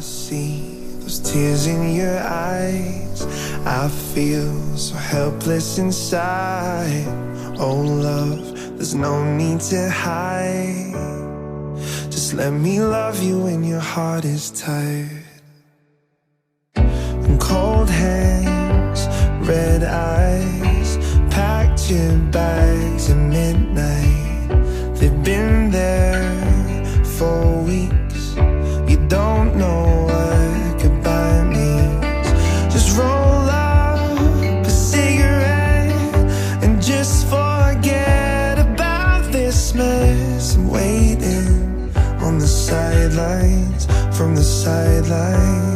see those tears in your eyes. I feel so helpless inside. Oh love, there's no need to hide. Just let me love you when your heart is tired. And cold hands, red eyes, packed your bags at midnight. They've been there for weeks. You don't know what goodbye means. Just roll up a cigarette and just forget about this mess. I'm waiting on the sidelines, from the sidelines.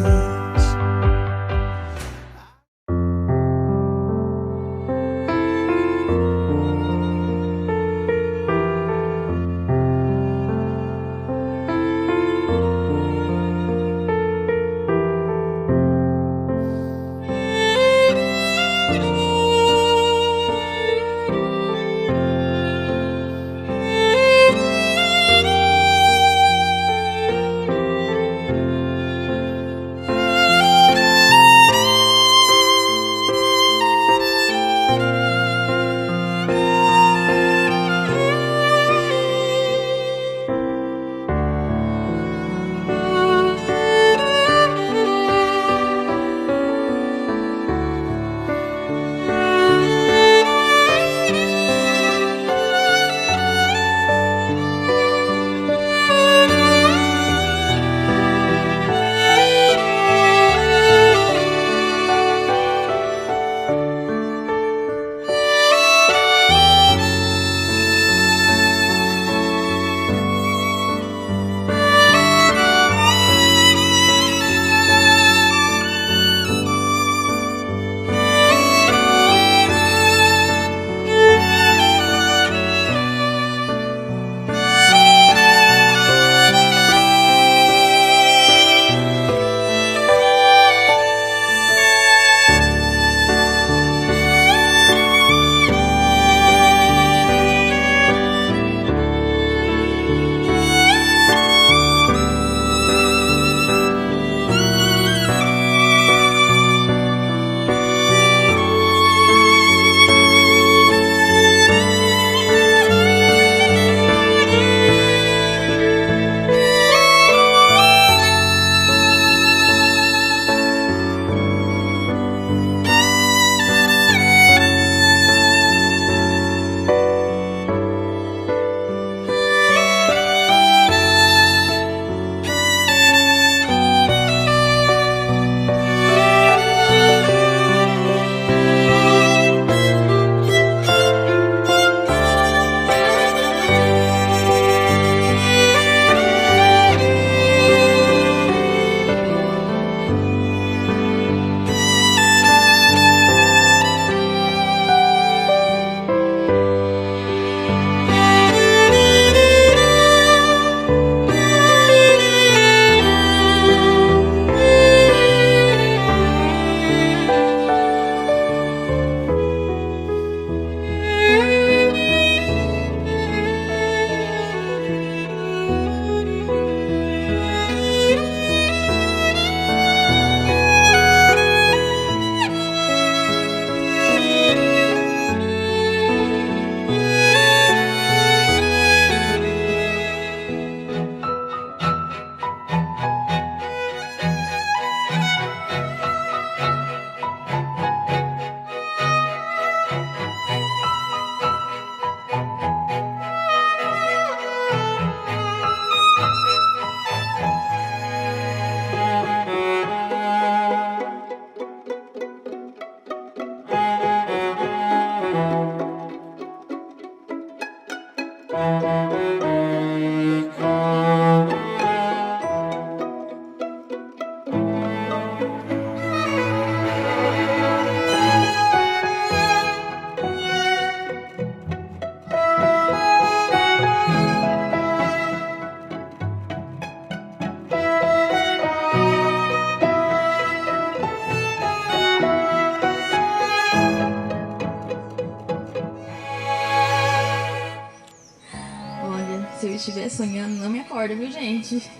Se eu estiver sonhando, não me acorda, viu, gente?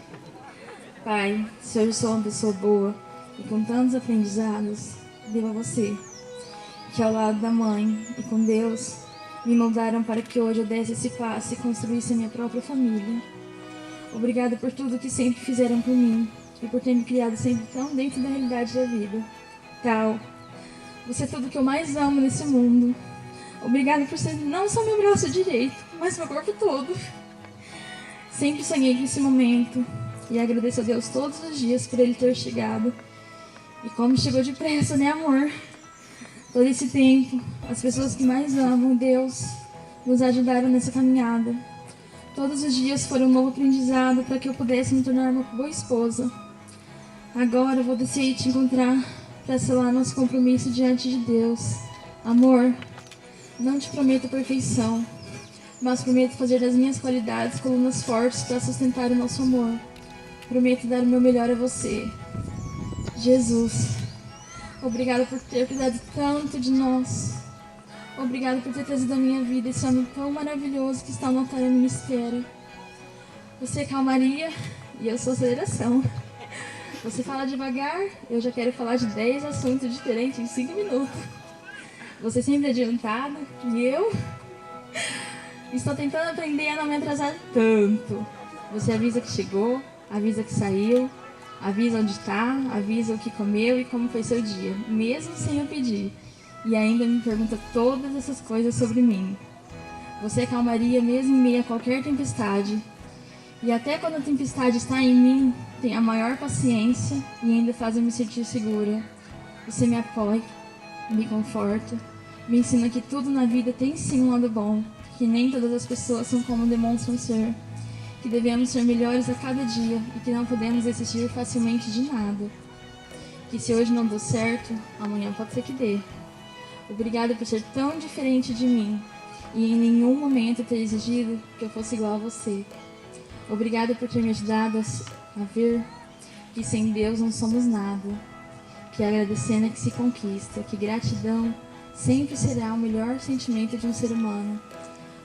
Pai, se hoje sou uma pessoa boa e com tantos aprendizados, devo a você, que ao lado da mãe e com Deus me moldaram para que hoje eu desse esse passo e construísse a minha própria família. Obrigada por tudo que sempre fizeram por mim e por ter me criado sempre tão dentro da realidade da vida. Cal, você é tudo que eu mais amo nesse mundo. Obrigada por ser não só meu braço direito, mas meu corpo todo. Sempre sonhei com esse momento e agradeço a Deus todos os dias por ele ter chegado. E como chegou depressa, né, amor? Todo esse tempo, as pessoas que mais amam Deus nos ajudaram nessa caminhada. Todos os dias foram um novo aprendizado para que eu pudesse me tornar uma boa esposa. Agora eu vou descer e te encontrar para selar nosso compromisso diante de Deus. Amor, não te prometo perfeição, mas prometo fazer das minhas qualidades colunas fortes para sustentar o nosso amor. Prometo dar o meu melhor a você. Jesus, obrigada por ter cuidado tanto de nós. Obrigada por ter trazido à minha vida esse homem tão maravilhoso que está no altar e me espera. Você é calmaria e eu sou aceleração. Você fala devagar, eu já quero falar de 10 assuntos diferentes em 5 minutos. Você sempre adiantado e eu estou tentando aprender a não me atrasar tanto. Você avisa que chegou, avisa que saiu, avisa onde está, avisa o que comeu e como foi seu dia, mesmo sem eu pedir. E ainda me pergunta todas essas coisas sobre mim. Você é calmaria mesmo em meio a qualquer tempestade. E até quando a tempestade está em mim, tem a maior paciência e ainda faz eu me sentir segura. Você me apoia, me conforta, me ensina que tudo na vida tem sim um lado bom, que nem todas as pessoas são como demonstram ser, que devemos ser melhores a cada dia e que não podemos desistir facilmente de nada. Que se hoje não deu certo, amanhã pode ser que dê. Obrigada por ser tão diferente de mim e em nenhum momento ter exigido que eu fosse igual a você. Obrigada por ter me ajudado a ver que sem Deus não somos nada, que agradecendo é que se conquista, que gratidão sempre será o melhor sentimento de um ser humano.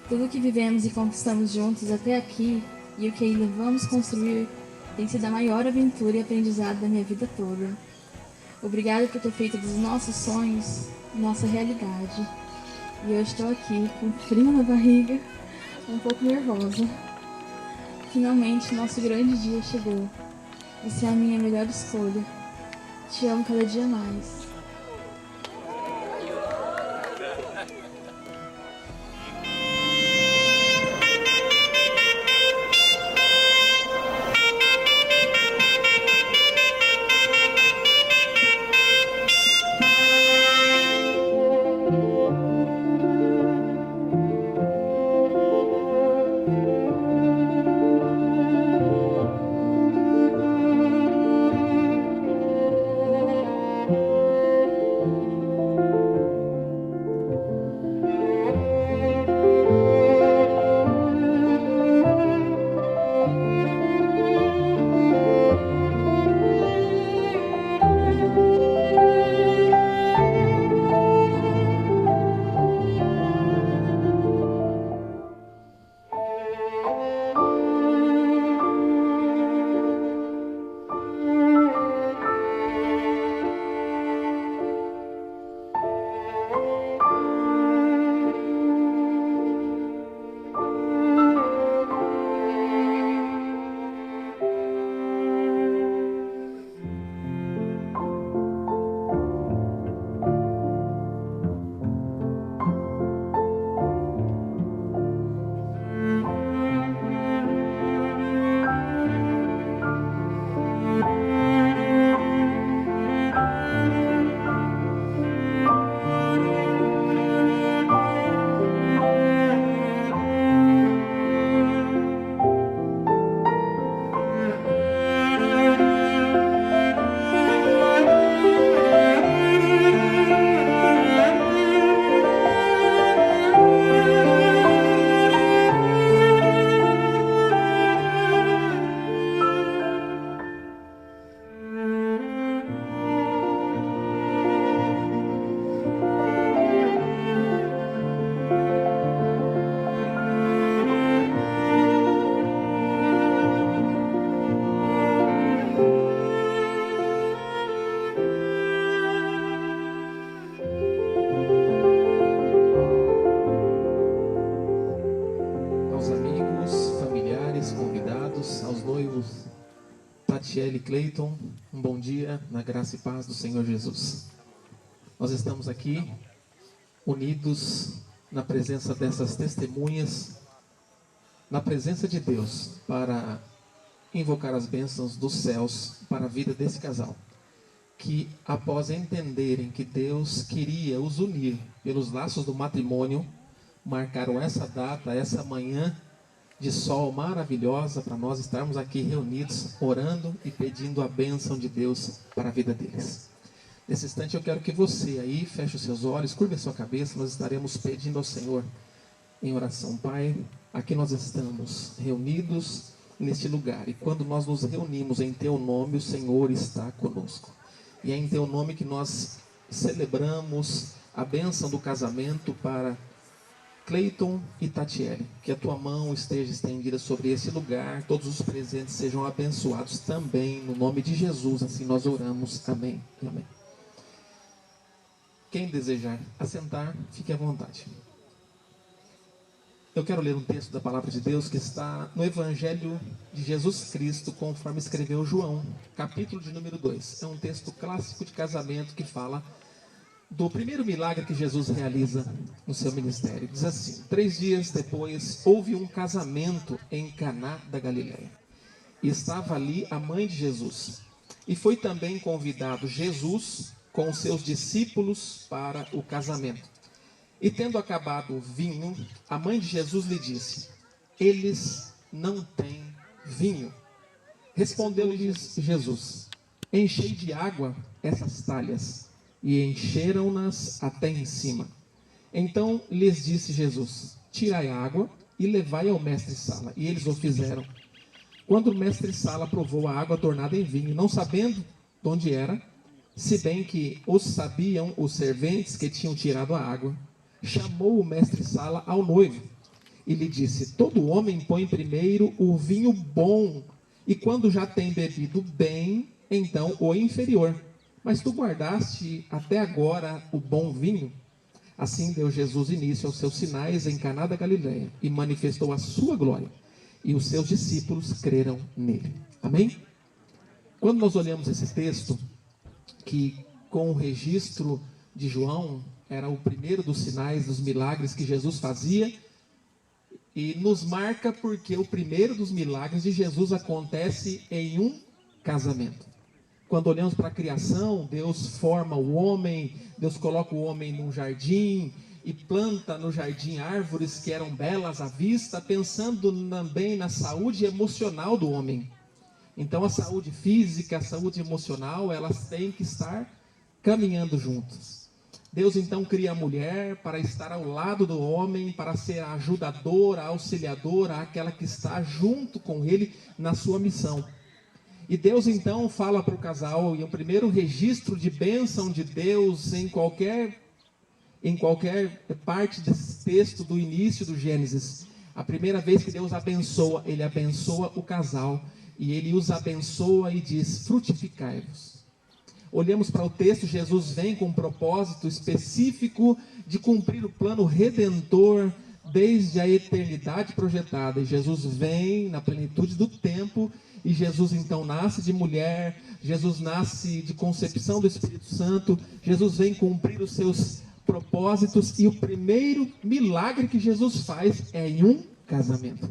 Tudo que vivemos e conquistamos juntos até aqui e o que ainda vamos construir tem sido a maior aventura e aprendizado da minha vida toda. Obrigada por ter feito dos nossos sonhos nossa realidade. E eu estou aqui com frio na barriga, um pouco nervosa. Finalmente, nosso grande dia chegou. Você é a minha melhor escolha. Te amo cada dia mais. noivados, aos noivos Tatiele e Cleiton, um bom dia na graça e paz do Senhor Jesus. Nós estamos aqui unidos na presença dessas testemunhas, na presença de Deus, para invocar as bênçãos dos céus para a vida desse casal, que após entenderem que Deus queria os unir pelos laços do matrimônio, marcaram essa data, essa manhã de sol maravilhosa para nós estarmos aqui reunidos, orando e pedindo a bênção de Deus para a vida deles. Nesse instante eu quero que você aí feche os seus olhos, curve a sua cabeça, nós estaremos pedindo ao Senhor em oração. Pai, aqui nós estamos reunidos neste lugar, e quando nós nos reunimos em Teu nome, o Senhor está conosco. E é em Teu nome que nós celebramos a bênção do casamento para Cleiton e Tatiele. Que a Tua mão esteja estendida sobre esse lugar, todos os presentes sejam abençoados também, no nome de Jesus, assim nós oramos. Amém e amém. Quem desejar assentar, fique à vontade. Eu quero ler um texto da palavra de Deus que está no Evangelho de Jesus Cristo, conforme escreveu João, capítulo de número 2. É um texto clássico de casamento que fala do primeiro milagre que Jesus realiza no seu ministério. Diz assim: 3 dias depois, houve um casamento em Caná da Galileia. E estava ali a mãe de Jesus. E foi também convidado Jesus com os seus discípulos para o casamento. E tendo acabado o vinho, a mãe de Jesus lhe disse: eles não têm vinho. Respondeu-lhes Jesus: enchei de água essas talhas. E encheram-nas até em cima. Então lhes disse Jesus: tirai a água e levai ao mestre-sala. E eles o fizeram. Quando o mestre-sala provou a água tornada em vinho, não sabendo de onde era, se bem que os sabiam os serventes que tinham tirado a água, chamou o mestre-sala ao noivo e lhe disse: todo homem põe primeiro o vinho bom, e quando já tem bebido bem, então o inferior. Mas tu guardaste até agora o bom vinho. Assim deu Jesus início aos seus sinais em Caná da Galileia e manifestou a sua glória, e os seus discípulos creram nele. Amém? Quando nós olhamos esse texto, que com o registro de João era o primeiro dos sinais, dos milagres que Jesus fazia, e nos marca porque o primeiro dos milagres de Jesus acontece em um casamento. Quando olhamos para a criação, Deus forma o homem, Deus coloca o homem num jardim e planta no jardim árvores que eram belas à vista, pensando também na saúde emocional do homem. Então a saúde física, a saúde emocional, elas têm que estar caminhando juntas. Deus então cria a mulher para estar ao lado do homem, para ser a ajudadora, a auxiliadora, aquela que está junto com ele na sua missão. E Deus então fala para o casal, e o primeiro registro de bênção de Deus em qualquer parte desse texto do início do Gênesis, a primeira vez que Deus abençoa, Ele abençoa o casal, e Ele os abençoa e diz: frutificai-vos. Olhamos para o texto, Jesus vem com um propósito específico de cumprir o plano redentor desde a eternidade projetada, e Jesus vem na plenitude do tempo. E Jesus então nasce de mulher, Jesus nasce de concepção do Espírito Santo, Jesus vem cumprir os seus propósitos, e o primeiro milagre que Jesus faz é em um casamento.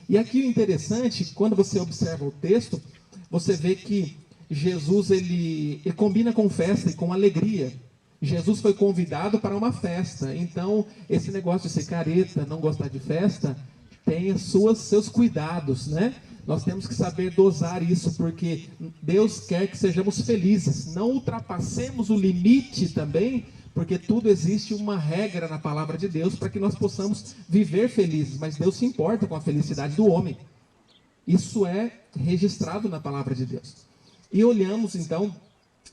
E aqui o interessante, quando você observa o texto, você vê que Jesus ele combina com festa e com alegria. Jesus foi convidado para uma festa, então esse negócio de ser careta, não gostar de festa, tem seus cuidados, né? Nós temos que saber dosar isso, porque Deus quer que sejamos felizes. Não ultrapassemos o limite também, porque tudo existe uma regra na palavra de Deus para que nós possamos viver felizes. Mas Deus se importa com a felicidade do homem. Isso é registrado na palavra de Deus. E olhamos então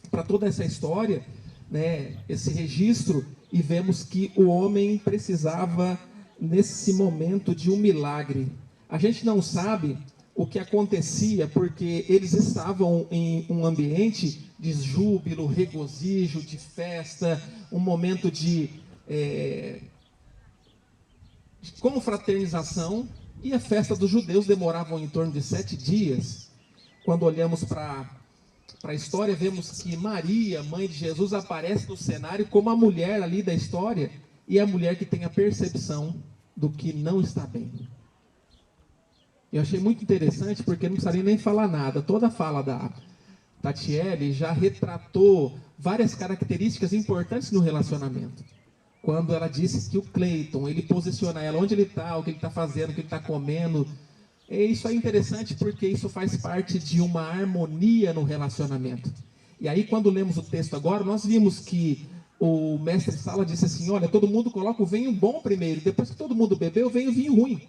para toda essa história, né, esse registro, e vemos que o homem precisava, nesse momento, de um milagre. A gente não sabe o que acontecia, porque eles estavam em um ambiente de júbilo, regozijo, de festa, um momento de confraternização, E a festa dos judeus demorava em torno de 7 dias. Quando olhamos para a história, vemos que Maria, mãe de Jesus, aparece no cenário como a mulher ali da história, e a mulher que tem a percepção do que não está bem. Eu achei muito interessante, porque não precisaria nem falar nada. Toda a fala da Tatiele já retratou várias características importantes no relacionamento. Quando ela disse que o Cleiton, ele posiciona ela onde ele está, o que ele está fazendo, o que ele está comendo. E isso é interessante porque isso faz parte de uma harmonia no relacionamento. E aí, quando lemos o texto agora, nós vimos que o mestre Sala disse assim, olha, todo mundo coloca o vinho bom primeiro, depois que todo mundo bebeu, vem o vinho ruim.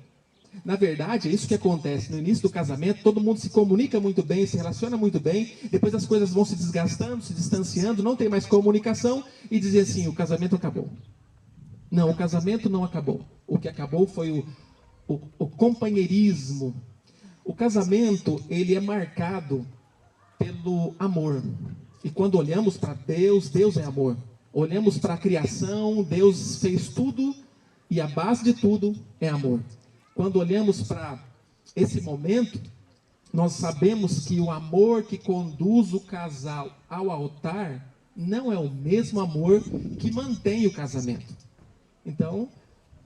Na verdade, é isso que acontece. No início do casamento, todo mundo se comunica muito bem, se relaciona muito bem, depois as coisas vão se desgastando, se distanciando, não tem mais comunicação, e dizer assim, o casamento acabou. Não, o casamento não acabou. O que acabou foi o companheirismo. O casamento, ele é marcado pelo amor. E quando olhamos para Deus, Deus é amor. Olhamos para a criação, Deus fez tudo, e a base de tudo é amor. Quando olhamos para esse momento, nós sabemos que o amor que conduz o casal ao altar não é o mesmo amor que mantém o casamento. Então,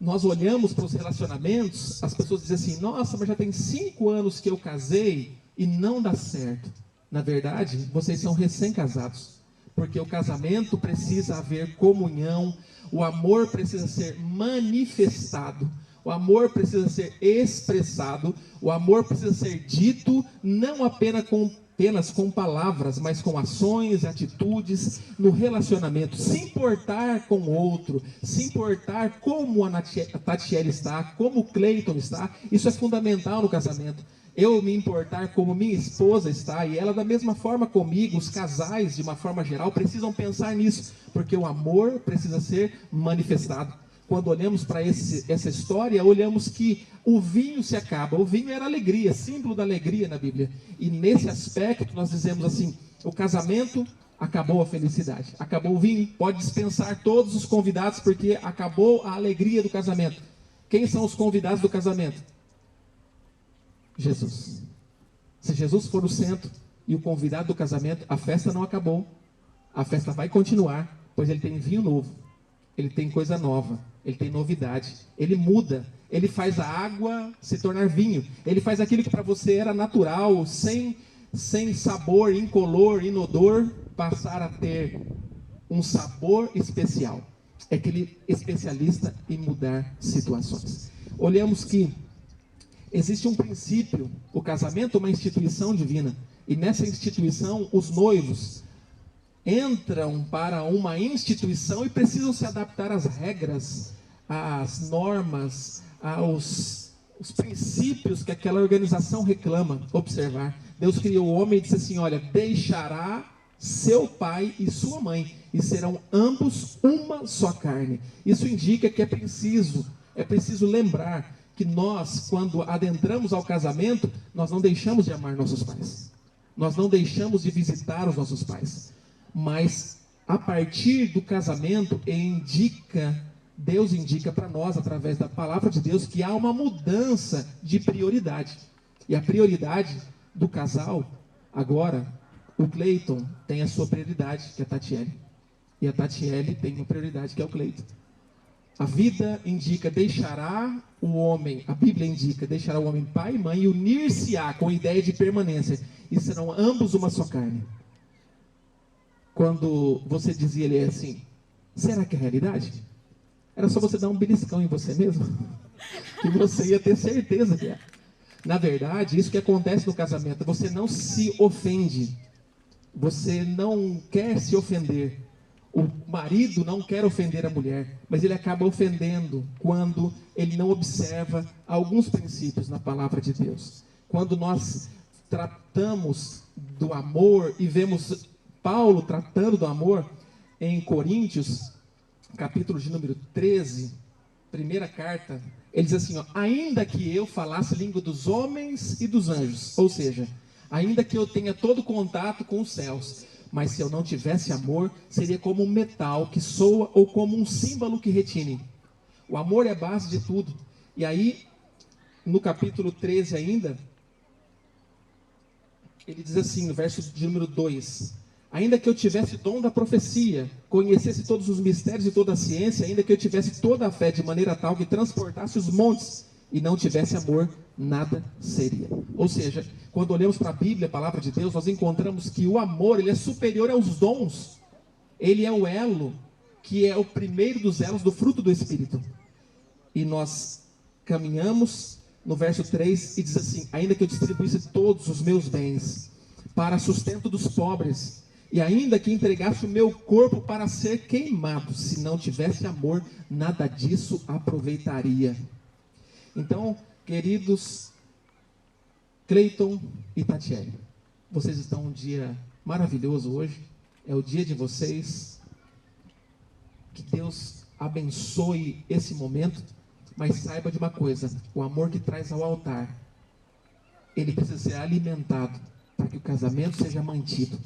nós olhamos para os relacionamentos, as pessoas dizem assim, nossa, mas já tem 5 anos que eu casei e não dá certo. Na verdade, vocês são recém-casados, porque o casamento precisa haver comunhão, o amor precisa ser manifestado. O amor precisa ser expressado, o amor precisa ser dito, não apenas com palavras, mas com ações, atitudes, no relacionamento. Se importar com o outro, se importar como a Tatiele está, como o Cleiton está, isso é fundamental no casamento. Eu me importar como minha esposa está, e ela da mesma forma comigo, os casais, de uma forma geral, precisam pensar nisso, porque o amor precisa ser manifestado. Quando olhamos para essa história, olhamos que o vinho se acaba. O vinho era alegria, símbolo da alegria na Bíblia. E nesse aspecto nós dizemos assim, o casamento acabou a felicidade. Acabou o vinho, pode dispensar todos os convidados, porque acabou a alegria do casamento. Quem são os convidados do casamento? Jesus. Se Jesus for o centro e o convidado do casamento, a festa não acabou. A festa vai continuar, pois ele tem vinho novo. Ele tem coisa nova, ele tem novidade, ele muda, ele faz a água se tornar vinho, ele faz aquilo que para você era natural, sem sabor, incolor, inodor, passar a ter um sabor especial. É aquele especialista em mudar situações. Olhamos que existe um princípio, o casamento é uma instituição divina, e nessa instituição os noivos entram para uma instituição e precisam se adaptar às regras, às normas, aos princípios que aquela organização reclama observar. Deus criou o homem e disse assim, olha, deixará seu pai e sua mãe, e serão ambos uma só carne. Isso indica que é preciso lembrar que nós, quando adentramos ao casamento, nós não deixamos de amar nossos pais. Nós não deixamos de visitar os nossos pais. Mas a partir do casamento, Deus indica para nós, através da palavra de Deus, que há uma mudança de prioridade. E a prioridade do casal, agora, o Cleiton tem a sua prioridade, que é a Tatiele. E a Tatiele tem uma prioridade, que é o Cleiton. A vida indica, deixará o homem, a Bíblia indica, deixará o homem pai e mãe e unir-se-á com a ideia de permanência. E serão ambos uma só carne. Quando você dizia ele assim, será que é realidade? Era só você dar um beliscão em você mesmo, que você ia ter certeza que é. Na verdade, isso que acontece no casamento, você não se ofende, você não quer se ofender. O marido não quer ofender a mulher, mas ele acaba ofendendo quando ele não observa alguns princípios na palavra de Deus. Quando nós tratamos do amor e vemos Paulo tratando do amor em Coríntios, capítulo de número 13, primeira carta, ele diz assim, ó, ainda que eu falasse língua dos homens e dos anjos, ou seja, ainda que eu tenha todo contato com os céus, mas se eu não tivesse amor, seria como um metal que soa ou como um símbolo que retine. O amor é a base de tudo. E aí, no capítulo 13 ainda, ele diz assim, no verso de número 2: ainda que eu tivesse dom da profecia, conhecesse todos os mistérios e toda a ciência, ainda que eu tivesse toda a fé de maneira tal que transportasse os montes e não tivesse amor, nada seria. Ou seja, quando olhamos para a Bíblia, a palavra de Deus, nós encontramos que o amor, ele é superior aos dons. Ele é o elo, que é o primeiro dos elos do fruto do Espírito. E nós caminhamos no verso 3 e diz assim: ainda que eu distribuísse todos os meus bens para sustento dos pobres, e ainda que entregasse o meu corpo para ser queimado, se não tivesse amor, nada disso aproveitaria. Então, queridos Cleiton e Tatiele, vocês estão um dia maravilhoso hoje, é o dia de vocês, que Deus abençoe esse momento, mas saiba de uma coisa: o amor que traz ao altar, ele precisa ser alimentado, para que o casamento seja mantido.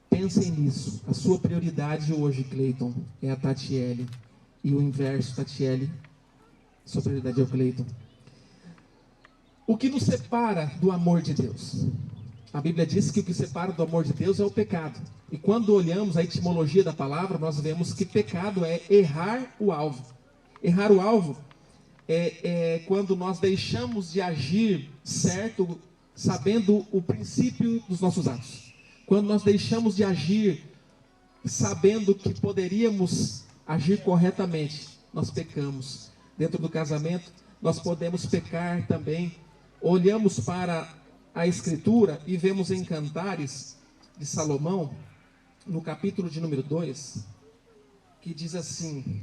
Pensem nisso. A sua prioridade hoje, Cleiton, é a Tatiele, e o inverso, Tatiele, sua prioridade é o Cleiton. O que nos separa do amor de Deus? A Bíblia diz que o que separa do amor de Deus é o pecado. E quando olhamos a etimologia da palavra, nós vemos que pecado é errar o alvo. Errar o alvo é quando nós deixamos de agir certo, sabendo o princípio dos nossos atos. Quando nós deixamos de agir sabendo que poderíamos agir corretamente, nós pecamos. Dentro do casamento, nós podemos pecar também. Olhamos para a Escritura e vemos em Cantares de Salomão, no capítulo de número 2, que diz assim: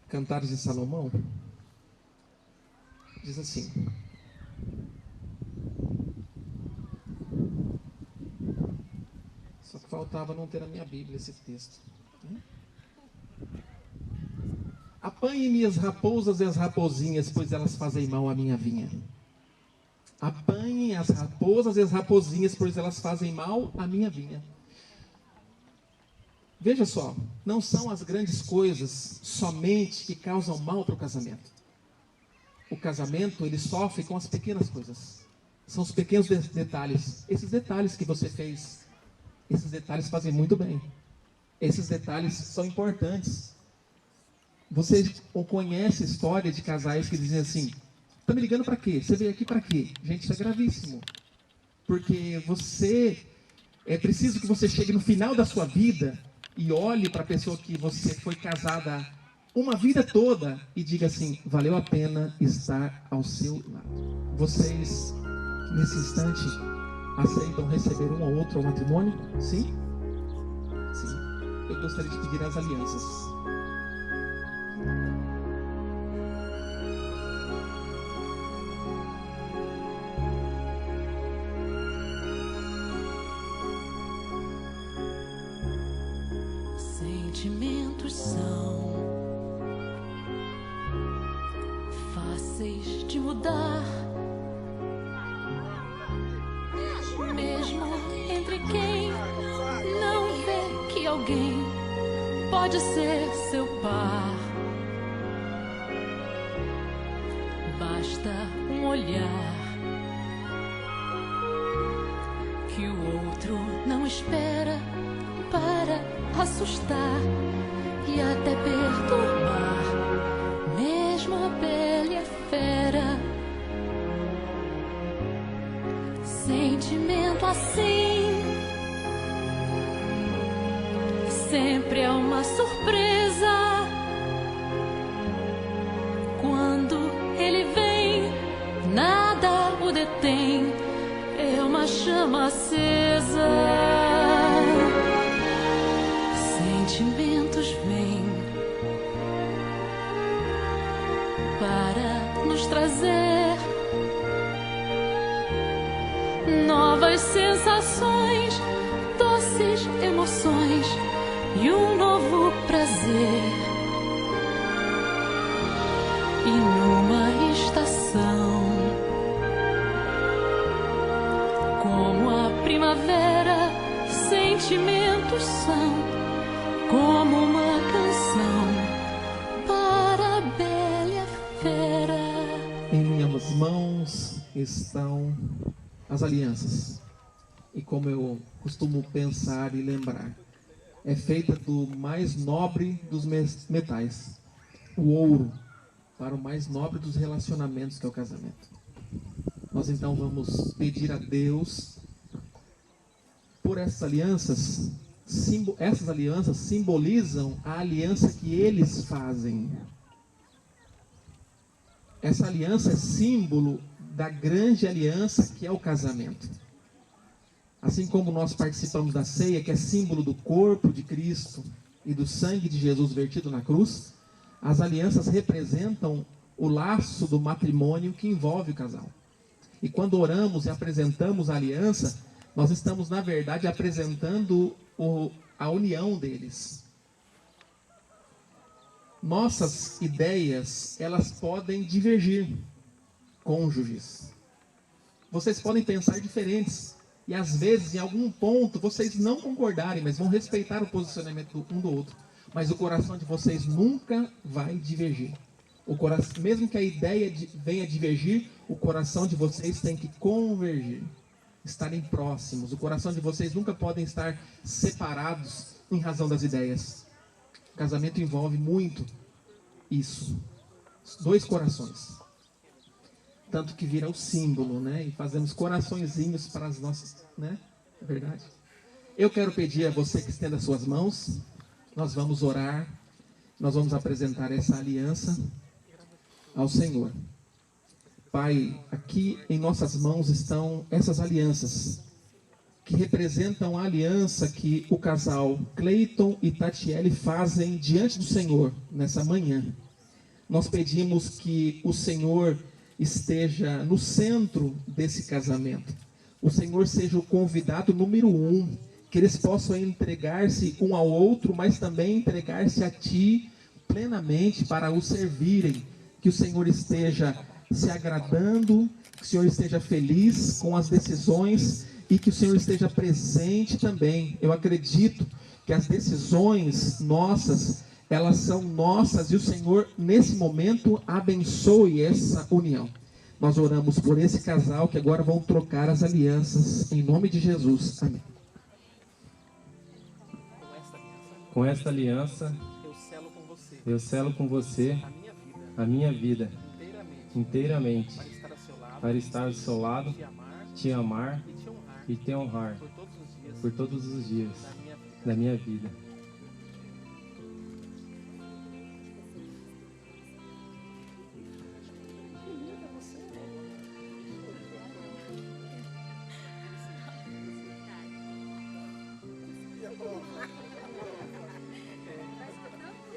Cantares de Salomão, diz assim: só que faltava não ter na minha Bíblia esse texto. Apanhe-me as raposas e as raposinhas, pois elas fazem mal à minha vinha. Apanhem as raposas e as raposinhas, pois elas fazem mal à minha vinha. Veja só, não são as grandes coisas somente que causam mal para o casamento. O casamento, ele sofre com as pequenas coisas. São os pequenos detalhes. Esses detalhes que você fez, esses detalhes fazem muito bem. Esses detalhes são importantes. Você conhece a história de casais que dizem assim: tá me ligando para quê? Você veio aqui para quê? Gente, isso é gravíssimo. Porque é preciso que você chegue no final da sua vida e olhe para a pessoa que você foi casada uma vida toda e diga assim: valeu a pena estar ao seu lado. Vocês, nesse instante, aceitam receber um ao outro ao matrimônio? Sim? Sim. Eu gostaria de pedir as alianças. Sentimentos são fáceis de mudar, mesmo entre quem não vê que alguém pode ser seu par. Basta um olhar que o outro não espera para assustar e até perturbar, mesmo a pele é fera. Sentimento assim sempre é uma surpresa. Quando ele vem, nada o detém, é uma chama acesa. Sentimentos vêm para nos trazer novas sensações, doces emoções e um novo prazer. E numa estação como a primavera, sentimentos são como uma canção para a bela fera. Em minhas mãos estão as alianças. E como eu costumo pensar e lembrar, é feita do mais nobre dos metais, o ouro, para o mais nobre dos relacionamentos, que é o casamento. Nós então vamos pedir a Deus por essas alianças. Essas alianças simbolizam a aliança que eles fazem. Essa aliança é símbolo da grande aliança que é o casamento. Assim como nós participamos da ceia, que é símbolo do corpo de Cristo e do sangue de Jesus vertido na cruz, as alianças representam o laço do matrimônio que envolve o casal. E quando oramos e apresentamos a aliança, nós estamos, na verdade, apresentando a união deles. Nossas ideias, elas podem divergir, cônjuges. Vocês podem pensar diferentes. E às vezes, em algum ponto, vocês não concordarem, mas vão respeitar o posicionamento um do outro. Mas o coração de vocês nunca vai divergir. Mesmo que a ideia venha divergir, o coração de vocês tem que convergir. Estarem próximos. O coração de vocês nunca podem estar separados em razão das ideias. O casamento envolve muito isso. Dois corações. Tanto que vira o símbolo, né? E fazemos coraçõezinhos para as nossas, né? É verdade. Eu quero pedir a você que estenda as suas mãos. Nós vamos orar. Nós vamos apresentar essa aliança ao Senhor. Pai, aqui em nossas mãos estão essas alianças, que representam a aliança que o casal Cleiton e Tatiele fazem diante do Senhor nessa manhã. Nós pedimos que o Senhor esteja no centro desse casamento. O Senhor seja o convidado número 1, que eles possam entregar-se um ao outro, mas também entregar-se a Ti plenamente para o servirem. Que o Senhor esteja se agradando, que o Senhor esteja feliz com as decisões e que o Senhor esteja presente também. Eu acredito que as decisões nossas, elas são nossas e o Senhor, nesse momento, abençoe essa união. Nós oramos por esse casal que agora vão trocar as alianças, em nome de Jesus. Amém. Com esta aliança, eu selo com você a minha vida inteiramente, para estar ao seu lado, te amar e te honrar por todos os dias da minha vida.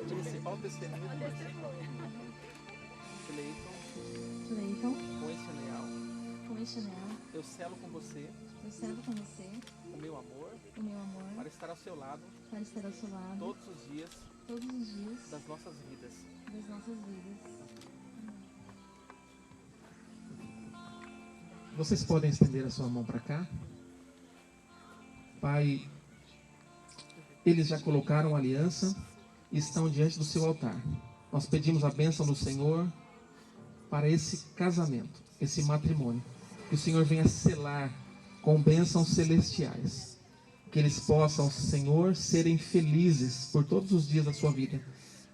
Principal testemunho Cleiton, com esse anel, eu selo com você o meu amor para estar ao seu lado todos os dias das nossas vidas. Vocês podem estender a sua mão para cá. Pai, eles já colocaram a aliança e estão diante do seu altar. Nós pedimos a bênção do Senhor para esse casamento, esse matrimônio. Que o Senhor venha selar com bênçãos celestiais. Que eles possam, Senhor, serem felizes por todos os dias da sua vida.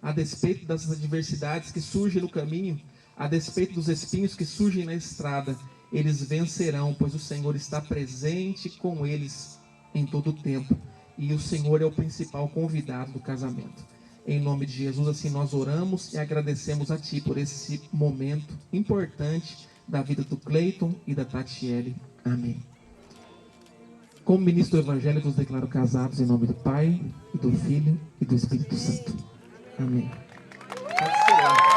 A despeito das adversidades que surgem no caminho, a despeito dos espinhos que surgem na estrada, eles vencerão, pois o Senhor está presente com eles em todo o tempo. E o Senhor é o principal convidado do casamento. Em nome de Jesus, assim nós oramos e agradecemos a Ti por esse momento importante da vida do Cleiton e da Tatiele. Amém. Como ministro do Evangelho, vos declaro casados em nome do Pai, e do Filho e do Espírito Santo. Amém. Pode ser lá.